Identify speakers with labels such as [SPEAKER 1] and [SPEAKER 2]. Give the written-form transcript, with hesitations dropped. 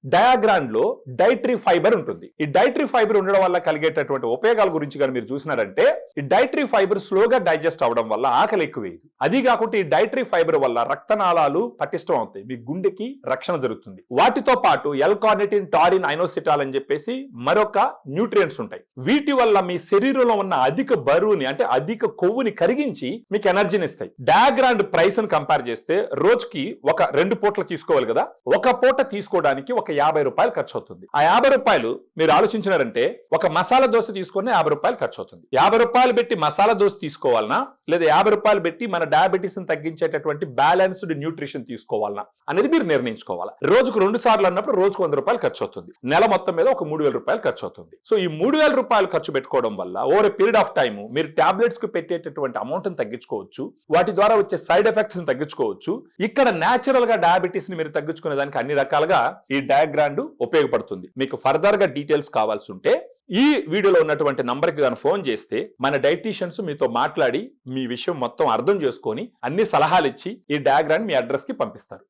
[SPEAKER 1] Diagram లో dietary fibre ఉంటుంది. ఈ డైటరీ ఫైబర్ ఉండడం వల్ల కలిగేటటువంటి ఉపయోగాల గురించి కానీ మీరు చూసినారంటే, ఈ డైటరీ ఫైబర్ స్లోగా డైజెస్ట్ అవడం వల్ల ఆకలి ఎక్కువేది. అది కాకుండా ఈ డైటరీ ఫైబర్ వల్ల రక్తనాళాలు పటిష్టం అవుతాయి, మీ గుండెకి రక్షణ జరుగుతుంది. వాటితో పాటు ఎల్-కార్నిటిన్, టారిన్, ఐనోసిటాల్ అని చెప్పేసి మరొక న్యూట్రియంట్స్ ఉంటాయి. వీటి వల్ల మీ శరీరంలో ఉన్న అధిక బరువుని అంటే అధిక కొవ్వుని కరిగించి మీకు ఎనర్జీని ఇస్తాయి. డయాగ్రామ్ ప్రైస్ ని కంపేర్ చేస్తే రోజుకి ఒక 2 పూటలు తీసుకోవాలి కదా, ఒక పూట తీసుకోవడానికి ఒక 50 రూపాయలు ఖర్చు అవుతుంది. ఆ 50 రూపాయలు మీరు ఆలోచించినారంటే ఒక మసాలా దోశ తీసుకొని 50 రూపాయలు ఖర్చు అవుతుంది. 50 రూపాయలు పెట్టి మసాలా దోశ తీసుకోవాలనా, లేదా 50 రూపాయలు పెట్టి మన డయాబెటీస్ ని తగ్గించేటటువంటి బ్యాలెన్స్డ్ న్యూట్రిషన్ తీసుకోవాలనా అనేది మీరు నిర్ణయించుకోవాలి. రోజుకు 2 సార్లు అన్నప్పుడు రోజుకు 100 రూపాయలు ఖర్చు అవుతుంది. నెల మొత్తం మీద ఒక 3000 రూపాయలు ఖర్చు అవుతుంది. సో ఈ 3000 రూపాయలు ఖర్చు పెట్టుకోవడం వల్ల over a period of time మీరు టాబ్లెట్స్ కు పెట్టేటటువంటి అమౌంట్ ని తగ్గించుకోవచ్చు, వాటి ద్వారా వచ్చే సైడ్ ఎఫెక్ట్స్ ని తగ్గించుకోవచ్చు. ఇక్కడ నేచురల్ గా డయాబెటీస్ ని మీరు తగ్గించుకునే దానికి అన్ని రకాలుగా ఈ డయాగ్రామ్ ఉపయోగపడుతుంది. మీకు ఫర్దర్ గా డీటెయిల్స్ కావాల్సి ఉంటే ఈ వీడియోలో ఉన్నటువంటి నంబర్ కి ఫోన్ చేస్తే మన డైటీషియన్స్ మీతో మాట్లాడి మీ విషయం మొత్తం అర్థం చేసుకొని అన్ని సలహాలు ఇచ్చి ఈ డయాగ్రామ్ మీ అడ్రస్ కి పంపిస్తారు.